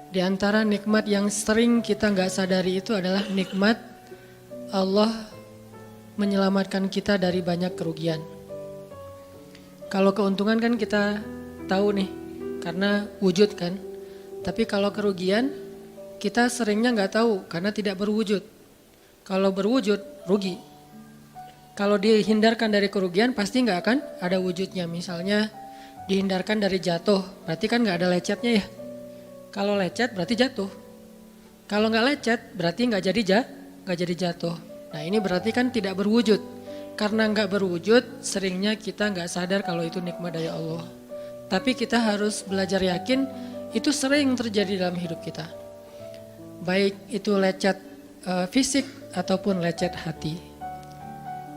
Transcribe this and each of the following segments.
Di antara nikmat yang sering kita nggak sadari itu adalah nikmat Allah menyelamatkan kita dari banyak kerugian. Kalau keuntungan kan kita tahu nih, karena wujud kan. Tapi kalau kerugian, kita seringnya nggak tahu karena tidak berwujud. Kalau berwujud, rugi. Kalau dihindarkan dari kerugian, pasti nggak akan ada wujudnya. Misalnya dihindarkan dari jatuh, berarti kan nggak ada lecetnya ya. Kalau lecet berarti jatuh. Kalau nggak lecet berarti nggak jadi jatuh. Nah ini berarti kan tidak berwujud. Karena nggak berwujud, seringnya kita nggak sadar kalau itu nikmat dari Allah. Tapi kita harus belajar yakin itu sering terjadi dalam hidup kita. Baik itu lecet fisik ataupun lecet hati.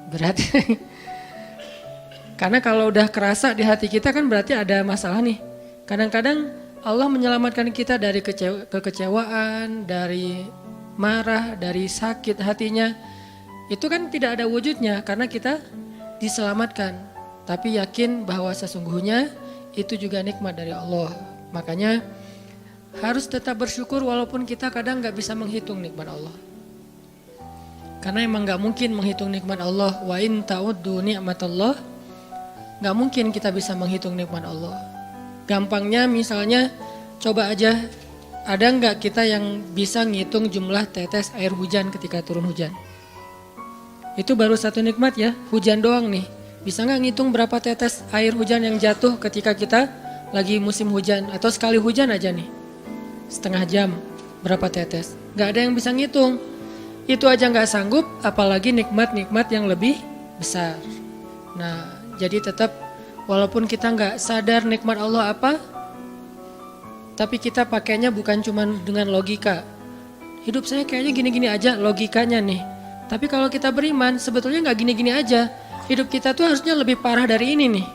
Berat. Karena kalau udah kerasa di hati kita kan berarti ada masalah nih. Kadang-kadang Allah menyelamatkan kita dari kekecewaan, dari marah, dari sakit hatinya. Itu kan tidak ada wujudnya karena kita diselamatkan. Tapi yakin bahwa sesungguhnya itu juga nikmat dari Allah. Makanya harus tetap bersyukur walaupun kita kadang gak bisa menghitung nikmat Allah. Karena emang gak mungkin menghitung nikmat Allah. Wa in ta'uddu ni'matallah. Gak mungkin kita bisa menghitung nikmat Allah. Gampangnya misalnya coba aja, ada nggak kita yang bisa ngitung jumlah tetes air hujan ketika turun hujan? Itu baru satu nikmat ya, hujan doang nih. Bisa nggak ngitung berapa tetes air hujan yang jatuh ketika kita lagi musim hujan? Atau sekali hujan aja nih, setengah jam berapa tetes? Nggak ada yang bisa ngitung. Itu aja nggak sanggup, apalagi nikmat-nikmat yang lebih besar. Nah jadi tetap walaupun kita nggak sadar nikmat Allah apa, tapi kita pakainya bukan cuma dengan logika. Hidup saya kayaknya gini-gini aja logikanya nih. Tapi kalau kita beriman sebetulnya nggak gini-gini aja. Hidup kita tuh harusnya lebih parah dari ini nih.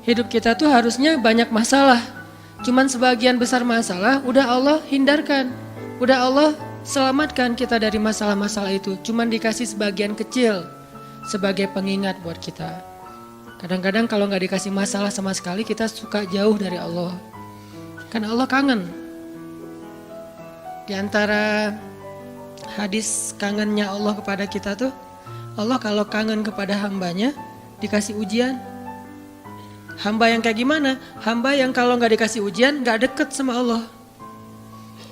Hidup kita tuh harusnya banyak masalah. Cuman sebagian besar masalah udah Allah hindarkan. Udah Allah selamatkan kita dari masalah-masalah itu. Cuman dikasih sebagian kecil sebagai pengingat buat kita. Kadang-kadang kalau nggak dikasih masalah sama sekali kita suka jauh dari Allah. Karena Allah kangen. Di antara hadis kangennya Allah kepada kita tuh, Allah kalau kangen kepada hambanya dikasih ujian. Hamba yang kayak gimana? Hamba yang kalau nggak dikasih ujian nggak deket sama Allah.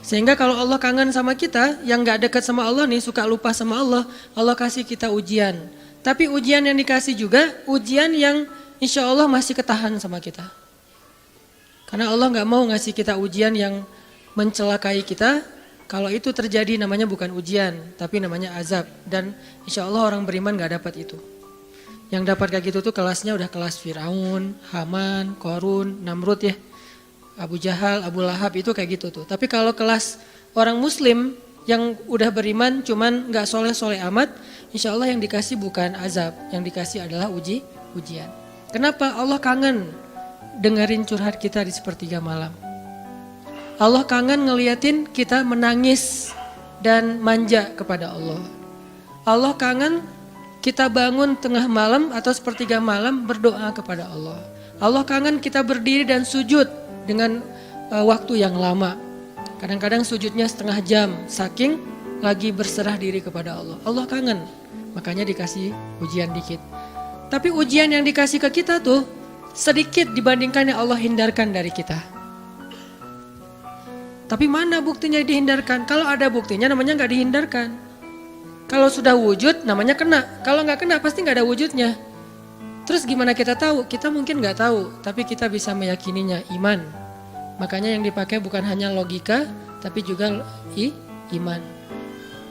Sehingga kalau Allah kangen sama kita, yang nggak deket sama Allah nih, suka lupa sama Allah, Allah kasih kita ujian. Tapi ujian yang dikasih juga ujian yang insya Allah masih ketahan sama kita. Karena Allah gak mau ngasih kita ujian yang mencelakai kita. Kalau itu terjadi namanya bukan ujian, tapi namanya azab. Dan insya Allah orang beriman gak dapat itu. Yang dapat kayak gitu tuh kelasnya udah kelas Firaun, Haman, Korun, Namrud ya. Abu Jahal, Abu Lahab itu kayak gitu tuh. Tapi kalau kelas orang muslim yang udah beriman cuman gak soleh-soleh amat, insya Allah yang dikasih bukan azab, yang dikasih adalah ujian. Kenapa? Allah kangen dengerin curhat kita di sepertiga malam. Allah kangen ngeliatin kita menangis dan manja kepada Allah. Allah kangen kita bangun tengah malam atau sepertiga malam berdoa kepada Allah. Allah kangen kita berdiri dan sujud dengan waktu yang lama. Kadang-kadang sujudnya setengah jam, saking lagi berserah diri kepada Allah. Allah kangen, makanya dikasih ujian dikit. Tapi ujian yang dikasih ke kita tuh sedikit dibandingkan yang Allah hindarkan dari kita. Tapi mana buktinya dihindarkan? Kalau ada buktinya namanya gak dihindarkan. Kalau sudah wujud namanya kena. Kalau gak kena pasti gak ada wujudnya. Terus gimana kita tahu? Kita mungkin gak tahu, tapi kita bisa meyakininya, iman. Makanya yang dipakai bukan hanya logika, tapi juga iman.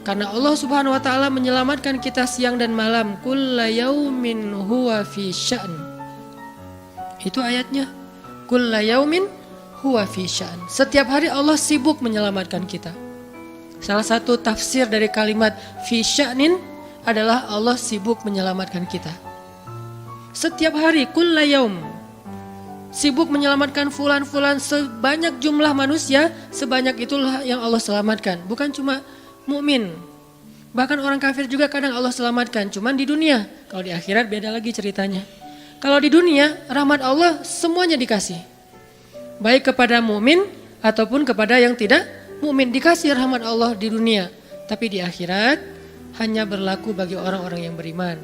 Karena Allah Subhanahu wa taala menyelamatkan kita siang dan malam. Kulla yaumin huwa fi sya'n. Itu ayatnya. Kulla yaumin huwa fi sya'n. Setiap hari Allah sibuk menyelamatkan kita. Salah satu tafsir dari kalimat fi sya'nin adalah Allah sibuk menyelamatkan kita. Setiap hari kulla yaum. Sibuk menyelamatkan fulan-fulan, sebanyak jumlah manusia, sebanyak itulah yang Allah selamatkan. Bukan cuma mukmin, bahkan orang kafir juga kadang Allah selamatkan. Cuman di dunia, kalau di akhirat beda lagi ceritanya. Kalau di dunia, rahmat Allah semuanya dikasih. Baik kepada mukmin ataupun kepada yang tidak mukmin. Dikasih rahmat Allah di dunia, tapi di akhirat hanya berlaku bagi orang-orang yang beriman.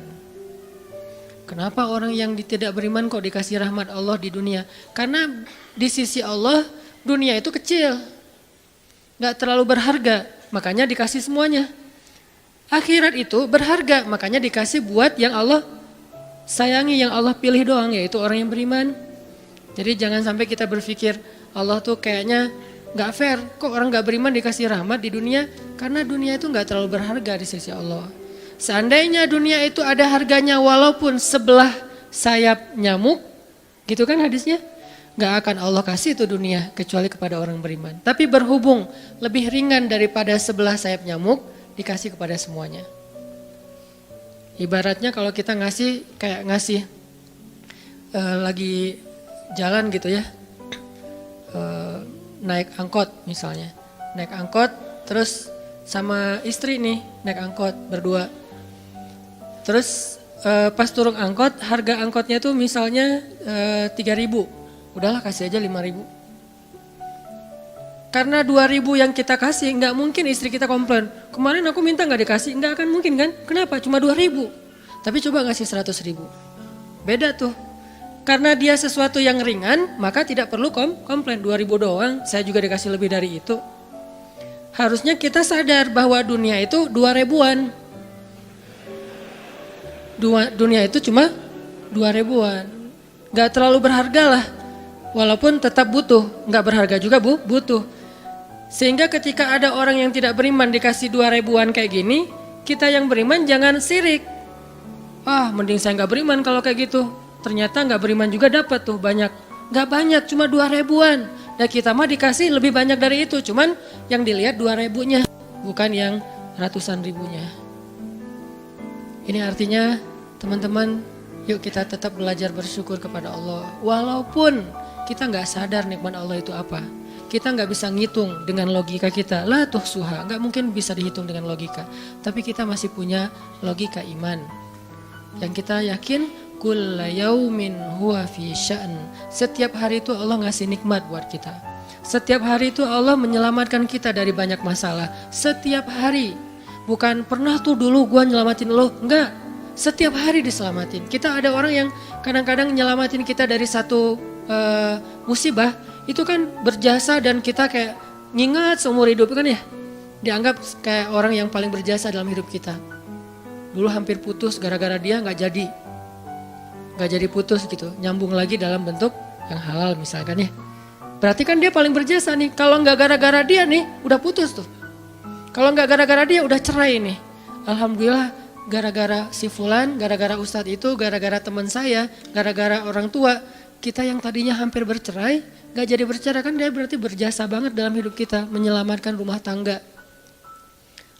Kenapa orang yang tidak beriman kok dikasih rahmat Allah di dunia? Karena di sisi Allah dunia itu kecil, gak terlalu berharga, makanya dikasih semuanya. Akhirat itu berharga, makanya dikasih buat yang Allah sayangi, yang Allah pilih doang, yaitu orang yang beriman. Jadi jangan sampai kita berpikir Allah tuh kayaknya gak fair, kok orang gak beriman dikasih rahmat di dunia? Karena dunia itu gak terlalu berharga di sisi Allah. Seandainya dunia itu ada harganya walaupun sebelah sayap nyamuk, gitu kan hadisnya, gak akan Allah kasih itu dunia kecuali kepada orang beriman. Tapi berhubung lebih ringan daripada sebelah sayap nyamuk, dikasih kepada semuanya. Ibaratnya kalau kita ngasih kayak ngasih lagi jalan gitu ya, naik angkot misalnya, naik angkot terus sama istri nih naik angkot berdua, terus pas turun angkot harga angkotnya tuh misalnya 3.000, udahlah kasih aja 5.000. Karena 2.000 yang kita kasih, nggak mungkin istri kita komplain. Kemarin aku minta nggak dikasih, nggak akan mungkin kan? Kenapa? Cuma 2.000. Tapi coba ngasih 100.000. Beda tuh. Karena dia sesuatu yang ringan, maka tidak perlu komplain. 2.000 doang, saya juga dikasih lebih dari itu. Harusnya kita sadar bahwa dunia itu 2.000-an. Dunia itu cuma 2.000-an. Nggak terlalu berharga lah. Walaupun tetap butuh, nggak berharga juga butuh. Sehingga ketika ada orang yang tidak beriman dikasih 2.000-an kayak gini, kita yang beriman jangan sirik. Mending saya nggak beriman kalau kayak gitu. Ternyata nggak beriman juga dapat tuh banyak. Nggak banyak, cuma 2.000-an. Dan kita mah dikasih lebih banyak dari itu. Cuman yang dilihat 2.000-nya, bukan yang ratusan ribunya. Ini artinya teman-teman, yuk kita tetap belajar bersyukur kepada Allah. Walaupun kita nggak sadar nikmat Allah itu apa. Kita nggak bisa ngitung dengan logika kita. La tuhsuha, nggak mungkin bisa dihitung dengan logika. Tapi kita masih punya logika iman. Yang kita yakin, kulla yaumin huwa fi sya'n. Setiap hari itu Allah ngasih nikmat buat kita. Setiap hari itu Allah menyelamatkan kita dari banyak masalah. Setiap hari. Bukan pernah tuh dulu gua nyelamatin lo. Enggak. Setiap hari diselamatin. Kita ada orang yang kadang-kadang nyelamatin kita dari satu musibah. Itu kan berjasa dan kita kayak ngingat seumur hidup kan ya. Dianggap kayak orang yang paling berjasa dalam hidup kita. Dulu hampir putus gara-gara dia gak jadi putus gitu. Nyambung lagi dalam bentuk yang halal misalkan ya. Berarti kan dia paling berjasa nih. Kalau gak gara-gara dia nih udah putus tuh. Kalau gak gara-gara dia udah cerai nih. Alhamdulillah gara-gara si fulan, gara-gara ustadz itu, gara-gara teman saya, gara-gara orang tua. Kita yang tadinya hampir bercerai, gak jadi bercerai kan dia berarti berjasa banget dalam hidup kita. Menyelamatkan rumah tangga.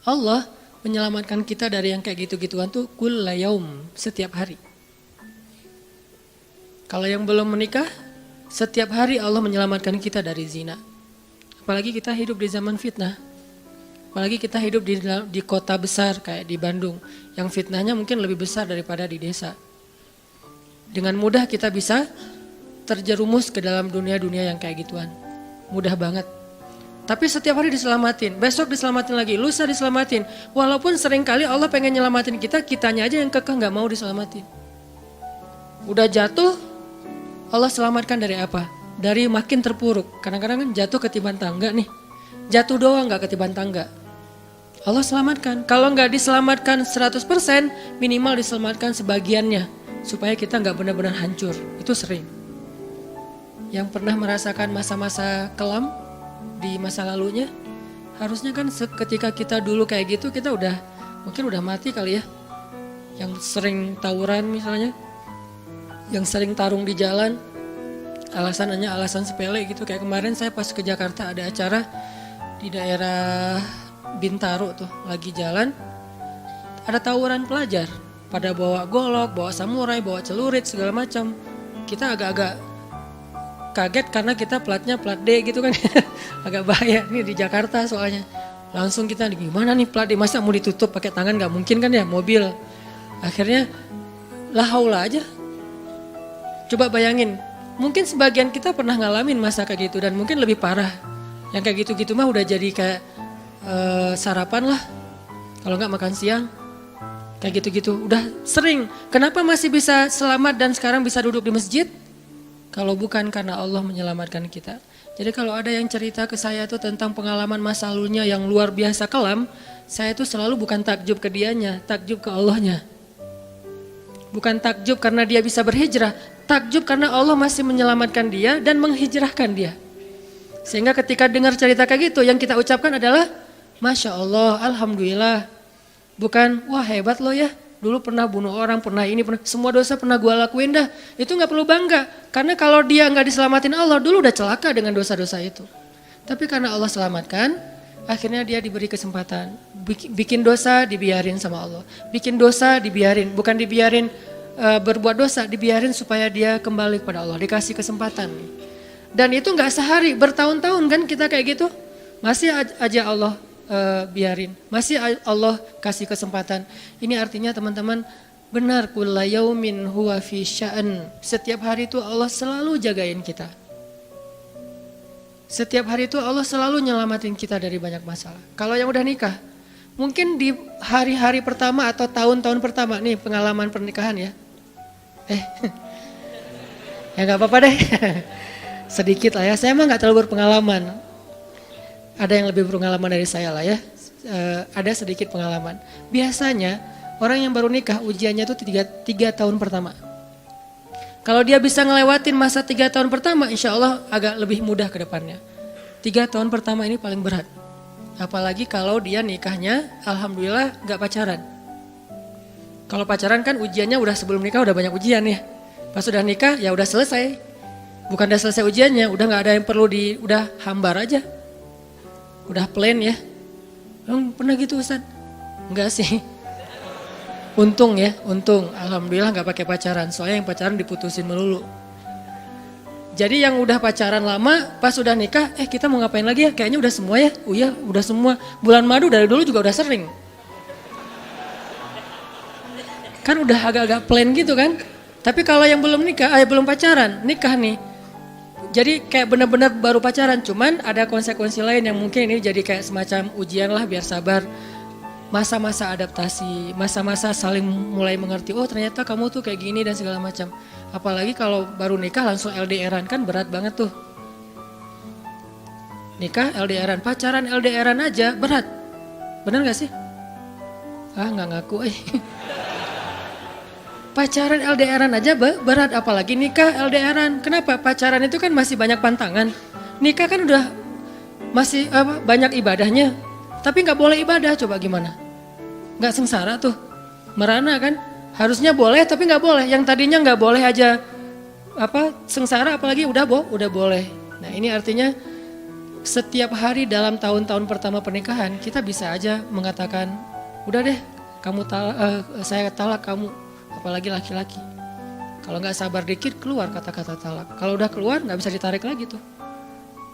Allah menyelamatkan kita dari yang kayak gitu-gituan tuh kulla yaum, setiap hari. Kalau yang belum menikah, setiap hari Allah menyelamatkan kita dari zina. Apalagi kita hidup di zaman fitnah. Apalagi kita hidup di kota besar kayak di Bandung. Yang fitnahnya mungkin lebih besar daripada di desa. Dengan mudah kita bisa terjerumus ke dalam dunia-dunia yang kayak gituan. Mudah banget. Tapi setiap hari diselamatin, besok diselamatin lagi, lusa diselamatin. Walaupun seringkali Allah pengen nyelamatin kita, kitanya aja yang kekeh gak mau diselamatin. Udah jatuh, Allah selamatkan dari apa? Dari makin terpuruk. Kadang-kadang kan jatuh ketiban tangga nih. Jatuh doang gak ketiban tangga. Allah selamatkan. Kalau gak diselamatkan 100%, minimal diselamatkan sebagiannya. Supaya kita gak benar-benar hancur. Itu sering. Yang pernah merasakan masa-masa kelam di masa lalunya, harusnya kan ketika kita dulu kayak gitu kita mungkin udah mati kali ya. Yang sering tawuran misalnya, yang sering tarung di jalan, alasannya alasan sepele gitu. Kayak kemarin saya pas ke Jakarta ada acara di daerah Bintaro tuh, lagi jalan, ada tawuran pelajar, pada bawa golok, bawa samurai, bawa celurit segala macam. Kita agak-agak kaget karena kita platnya plat D gitu kan. Agak bahaya nih di Jakarta soalnya. Langsung kita gimana nih plat D, masa mau ditutup pakai tangan, gak mungkin kan ya mobil. Akhirnya la haula aja. Coba bayangin, mungkin sebagian kita pernah ngalamin masa kayak gitu dan mungkin lebih parah. Yang kayak gitu-gitu mah udah jadi kayak sarapan lah. Kalau nggak makan siang. Kayak gitu-gitu. Udah sering. Kenapa masih bisa selamat dan sekarang bisa duduk di masjid? Kalau bukan karena Allah menyelamatkan kita. Jadi kalau ada yang cerita ke saya tuh tentang pengalaman masa lalunya yang luar biasa kelam, saya tuh selalu bukan takjub ke dianya, takjub ke Allahnya. Bukan takjub karena dia bisa berhijrah, takjub karena Allah masih menyelamatkan dia dan menghijrahkan dia. Sehingga ketika dengar cerita kayak gitu, yang kita ucapkan adalah Masya Allah, Alhamdulillah. Bukan, wah hebat lo ya, dulu pernah bunuh orang, pernah ini, pernah semua dosa pernah gue lakuin dah. Itu gak perlu bangga, karena kalau dia gak diselamatin Allah, dulu udah celaka dengan dosa-dosa itu. Tapi karena Allah selamatkan, akhirnya dia diberi kesempatan. Bikin dosa dibiarin sama Allah. Bikin dosa dibiarin, bukan dibiarin berbuat dosa, dibiarin supaya dia kembali kepada Allah. Dikasih kesempatan. Dan itu gak sehari, bertahun-tahun kan kita kayak gitu. Masih aja Allah biarin. Masih Allah kasih kesempatan. Ini artinya teman-teman, benar kulla yaumin huwa fi sya'an. Setiap hari itu Allah selalu jagain kita. Setiap hari itu Allah selalu nyelamatin kita dari banyak masalah. Kalau yang udah nikah, mungkin di hari-hari pertama atau tahun-tahun pertama nih pengalaman pernikahan ya. Ya gak apa-apa deh. Sedikit lah ya, saya mah gak terlalu berpengalaman. Ada yang lebih berpengalaman dari saya lah ya. Ada sedikit pengalaman. Biasanya orang yang baru nikah ujiannya itu 3 tahun pertama. Kalau dia bisa ngelewatin masa 3 tahun pertama, insya Allah agak lebih mudah ke depannya. 3 tahun pertama ini paling berat. Apalagi kalau dia nikahnya, alhamdulillah gak pacaran. Kalau pacaran kan ujiannya udah sebelum nikah udah banyak ujian ya. Pas udah nikah ya udah selesai. Bukan udah selesai ujiannya, udah gak ada yang perlu udah hambar aja. Udah plain ya. Emang pernah gitu Ustaz? Enggak sih. Untung ya, untung. Alhamdulillah gak pakai pacaran. Soalnya yang pacaran diputusin melulu. Jadi yang udah pacaran lama, pas udah nikah, kita mau ngapain lagi ya? Kayaknya udah semua ya. Oh iya, udah semua. Bulan madu dari dulu juga udah sering. Kan udah agak-agak plain gitu kan. Tapi kalau yang belum nikah, belum pacaran, nikah nih. Jadi kayak benar-benar baru pacaran, cuman ada konsekuensi lain yang mungkin ini jadi kayak semacam ujian lah biar sabar. Masa-masa adaptasi, masa-masa saling mulai mengerti, oh ternyata kamu tuh kayak gini dan segala macam. Apalagi kalau baru nikah langsung LDRan kan berat banget tuh. Nikah LDRan, pacaran LDRan aja berat. Bener gak sih? Nggak ngaku Pacaran LDRan aja berat, apalagi nikah LDRan. Kenapa? Pacaran itu kan masih banyak pantangan. Nikah kan udah masih banyak ibadahnya. Tapi nggak boleh ibadah, coba gimana? Nggak sengsara tuh, merana kan? Harusnya boleh tapi nggak boleh. Yang tadinya nggak boleh aja sengsara, apalagi udah boleh. Nah ini artinya setiap hari dalam tahun-tahun pertama pernikahan kita bisa aja mengatakan, udah deh, saya talak kamu. Apalagi laki-laki. Kalau nggak sabar dikit keluar kata-kata talak. Kalau udah keluar nggak bisa ditarik lagi tuh.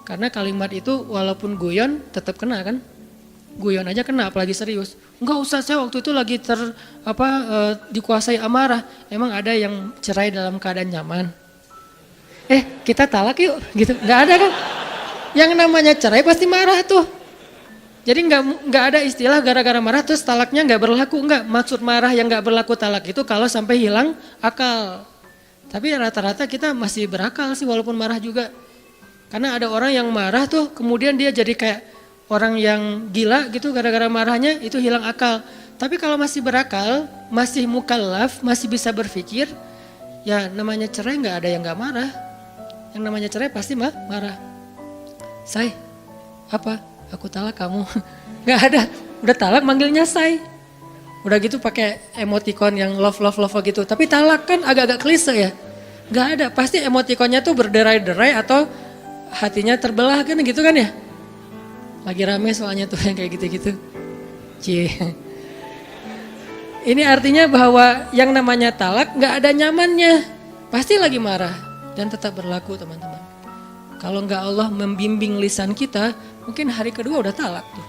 Karena kalimat itu walaupun guyon tetap kena kan. Guyon aja kena apalagi serius. Enggak usah, saya waktu itu lagi dikuasai amarah. Emang ada yang cerai dalam keadaan nyaman? Kita talak yuk gitu. Nggak ada kan. Yang namanya cerai pasti marah tuh. Jadi nggak ada istilah gara-gara marah terus talaknya nggak berlaku, nggak. Maksud marah yang nggak berlaku talak itu kalau sampai hilang akal. Tapi rata-rata kita masih berakal sih walaupun marah juga. Karena ada orang yang marah tuh kemudian dia jadi kayak orang yang gila gitu gara-gara marahnya itu hilang akal. Tapi kalau masih berakal, masih mukallaf, masih bisa berpikir, ya namanya cerai nggak ada yang nggak marah. Yang namanya cerai pasti marah. Say, apa? Aku talak kamu. Nggak ada. Udah talak manggilnya say. Udah gitu pakai emoticon yang love gitu. Tapi talak kan agak-agak klise ya. Nggak ada. Pasti emoticonnya tuh berderai-derai atau hatinya terbelah kan gitu kan ya. Lagi rame soalnya tuh yang kayak gitu-gitu. Ini artinya bahwa yang namanya talak nggak ada nyamannya. Pasti lagi marah dan tetap berlaku teman-teman. Kalau nggak Allah membimbing lisan kita, mungkin hari kedua udah talak tuh.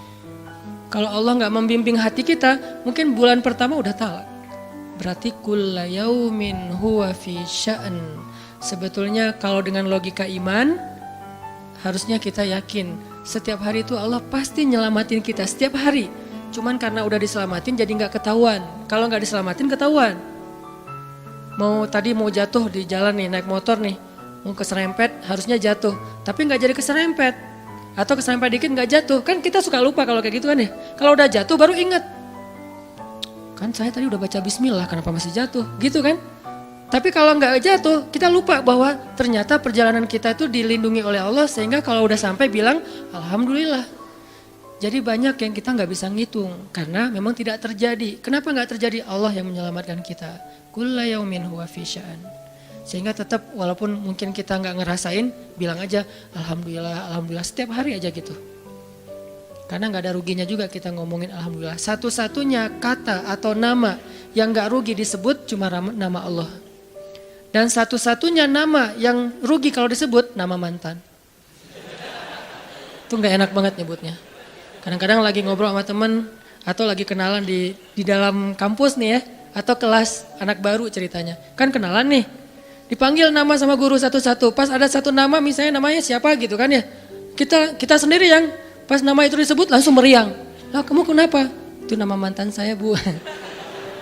Kalau Allah nggak membimbing hati kita, mungkin bulan pertama udah talak. Berarti kulla yaumin huwa fi sya'an. Sebetulnya kalau dengan logika iman, harusnya kita yakin Setiap hari itu Allah pasti nyelamatin kita setiap hari. Cuman karena udah diselamatin jadi nggak ketahuan. Kalau nggak diselamatin ketahuan. Tadi mau jatuh di jalan nih, naik motor nih, mau keserempet harusnya jatuh, tapi nggak jadi keserempet. Atau keserempet dikit nggak jatuh, kan kita suka lupa kalau kayak gitu kan ya. Kalau udah jatuh baru ingat. Kan saya tadi udah baca bismillah, kenapa masih jatuh, gitu kan. Tapi kalau nggak jatuh, kita lupa bahwa ternyata perjalanan kita itu dilindungi oleh Allah sehingga kalau udah sampai bilang alhamdulillah. Jadi banyak yang kita nggak bisa ngitung karena memang tidak terjadi. Kenapa nggak terjadi? Allah yang menyelamatkan kita. Kulla yaumin huwa fi sya'an. Sehingga tetap walaupun mungkin kita nggak ngerasain, bilang aja alhamdulillah, alhamdulillah setiap hari aja gitu. Karena nggak ada ruginya juga kita ngomongin alhamdulillah. Satu-satunya kata atau nama yang nggak rugi disebut cuma nama Allah. Dan satu-satunya nama yang rugi kalau disebut nama mantan. Itu nggak enak banget nyebutnya. Kadang-kadang lagi ngobrol sama temen atau lagi kenalan di dalam kampus nih ya. Atau kelas anak baru ceritanya. Kan kenalan nih. Dipanggil nama sama guru satu-satu. Pas ada satu nama misalnya namanya siapa gitu kan ya. Kita sendiri yang pas nama itu disebut langsung meriang. Lah kamu kenapa? Itu nama mantan saya bu.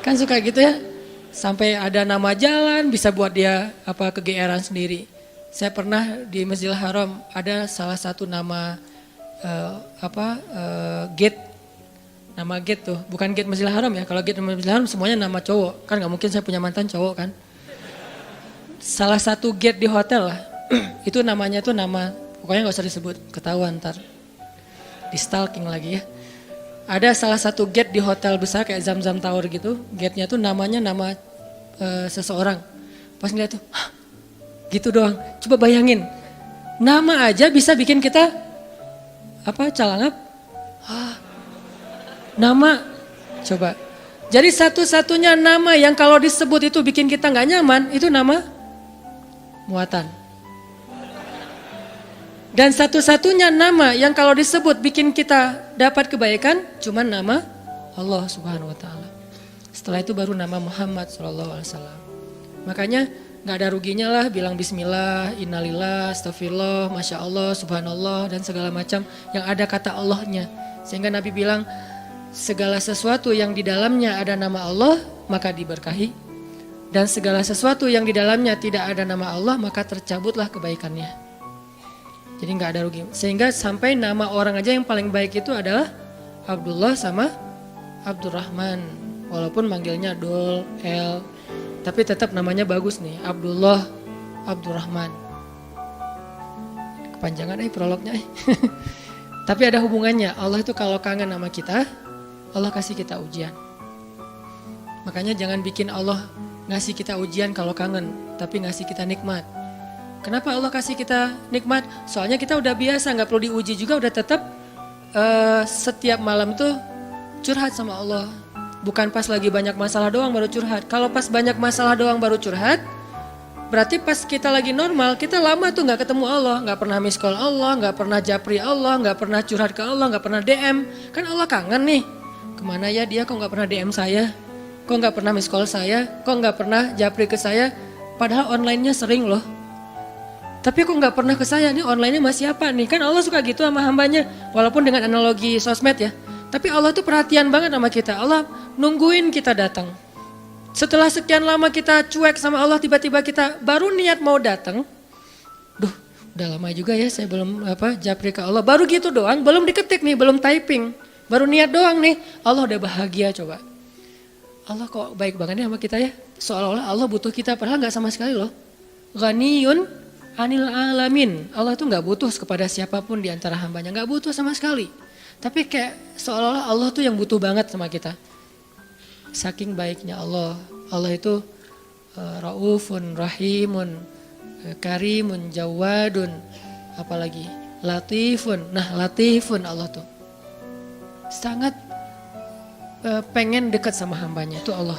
Kan suka gitu ya. Sampai ada nama jalan bisa buat dia kegeeran sendiri. Saya pernah di Masjidil Haram ada salah satu nama gate. Nama gate tuh, bukan gate Masjidil Haram ya. Kalau gate Masjidil Haram semuanya nama cowok. Kan gak mungkin saya punya mantan cowok kan. Salah satu gate di hotel lah. Itu namanya tuh nama, pokoknya gak usah disebut, ketahuan ntar. Di stalking lagi ya. Ada salah satu gate di hotel besar kayak Zamzam Tower gitu. Gate-nya tuh namanya nama seseorang. Pas ngeliat tuh, hah, gitu doang. Coba bayangin, nama aja bisa bikin kita calangap. Nama, coba. Jadi satu-satunya nama yang kalau disebut itu bikin kita gak nyaman, itu nama muatan. Dan satu-satunya nama yang kalau disebut bikin kita dapat kebaikan, cuma nama Allah Subhanahu wa Ta'ala. Setelah itu baru nama Muhammad SAW. Makanya gak ada ruginya lah bilang bismillah, innalillah, astagfirullah, masya Allah, subhanallah, dan segala macam yang ada kata Allahnya. Sehingga Nabi bilang, segala sesuatu yang di dalamnya ada nama Allah, maka diberkahi. Dan segala sesuatu yang di dalamnya tidak ada nama Allah, maka tercabutlah kebaikannya. Jadi gak ada rugi. Sehingga sampai nama orang aja yang paling baik itu adalah Abdullah sama Abdurrahman. Walaupun manggilnya Dol, El, tapi tetap namanya bagus nih, Abdullah, Abdurrahman. Kepanjangan prolognya. Tapi ada hubungannya. Allah itu kalau kangen sama kita, Allah kasih kita ujian. Makanya jangan bikin Allah ngasih kita ujian kalau kangen, tapi ngasih kita nikmat. Kenapa Allah kasih kita nikmat? Soalnya kita udah biasa, gak perlu diuji juga, udah tetap setiap malam tuh curhat sama Allah. Bukan pas lagi banyak masalah doang baru curhat. Kalau pas banyak masalah doang baru curhat, berarti pas kita lagi normal, kita lama tuh gak ketemu Allah. Gak pernah miss call Allah, gak pernah japri Allah, gak pernah curhat ke Allah, gak pernah DM. Kan Allah kangen nih. Kemana ya dia, kok gak pernah DM saya? Kok gak pernah miss call saya? Kok gak pernah japri ke saya? Padahal online-nya sering loh. Tapi kok gak pernah ke saya, nih online-nya masih apa nih? Kan Allah suka gitu sama hambanya. Walaupun dengan analogi sosmed ya. Tapi Allah tuh perhatian banget sama kita. Allah nungguin kita datang. Setelah sekian lama kita cuek sama Allah, tiba-tiba kita baru niat mau datang. Duh, udah lama juga ya saya belum japri ke Allah. Baru gitu doang, belum diketik nih, belum typing. Baru niat doang nih, Allah udah bahagia coba. Allah kok baik banget nih sama kita ya. Seolah-olah Allah butuh kita, padahal gak sama sekali loh. Ghaniyun anil alamin. Allah tuh gak butuh kepada siapapun di antara hambanya, gak butuh sama sekali. Tapi kayak seolah-olah Allah tuh yang butuh banget sama kita. Saking baiknya Allah. Allah itu raufun, rahimun, karimun, jawadun, apalagi latifun. Nah latifun Allah tuh. Sangat pengen dekat sama hambanya, itu Allah.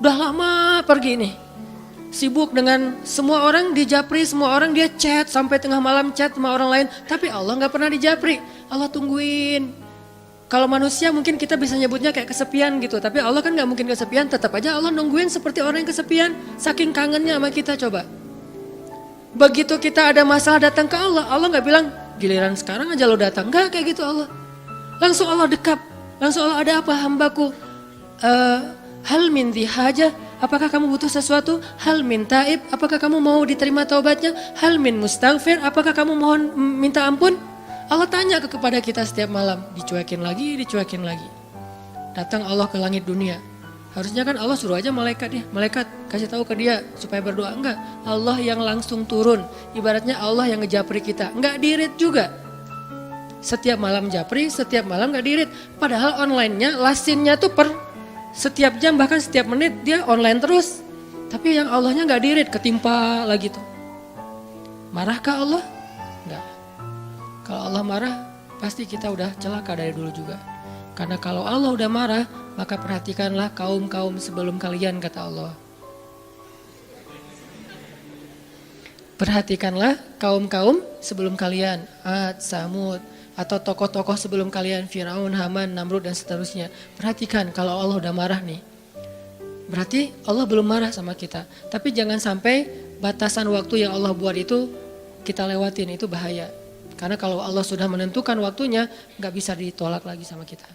Udah lama pergi nih, sibuk dengan semua orang dijapri, semua orang dia chat, sampai tengah malam chat sama orang lain. Tapi Allah gak pernah dijapri, Allah tungguin. Kalau manusia mungkin kita bisa nyebutnya kayak kesepian gitu, tapi Allah kan gak mungkin kesepian, tetap aja Allah nungguin seperti orang yang kesepian, saking kangennya sama kita coba. Begitu kita ada masalah datang ke Allah, Allah gak bilang, Giliran sekarang aja lo datang. Enggak kayak gitu Allah. Langsung Allah dekap. Langsung Allah, ada apa hambaku? Hal min haja, apakah kamu butuh sesuatu? Hal min taib, apakah kamu mau diterima taubatnya? Hal min mustaghfir, apakah kamu mohon minta ampun? Allah tanya kepada kita setiap malam. Dicuekin lagi, dicuekin lagi. Datang Allah ke langit dunia. Harusnya kan Allah suruh aja malaikat ya. Malaikat kasih tahu ke dia supaya berdoa. Enggak, Allah yang langsung turun. Ibaratnya Allah yang ngejapri kita. Enggak dirit juga. Setiap malam japri, setiap malam enggak dirit. Padahal online-nya, lasinnya tuh per setiap jam bahkan setiap menit dia online terus. Tapi yang Allahnya enggak dirit, ketimpa lagi tuh. Marahkah Allah? Enggak. Kalau Allah marah, pasti kita udah celaka dari dulu juga. Karena kalau Allah udah marah, maka perhatikanlah kaum-kaum sebelum kalian, kata Allah. Perhatikanlah kaum-kaum sebelum kalian, Ad, Samud, atau tokoh-tokoh sebelum kalian, Firaun, Haman, Namrud, dan seterusnya. Perhatikan kalau Allah udah marah nih. Berarti Allah belum marah sama kita. Tapi jangan sampai batasan waktu yang Allah buat itu kita lewatin, itu bahaya. Karena kalau Allah sudah menentukan waktunya, gak bisa ditolak lagi sama kita.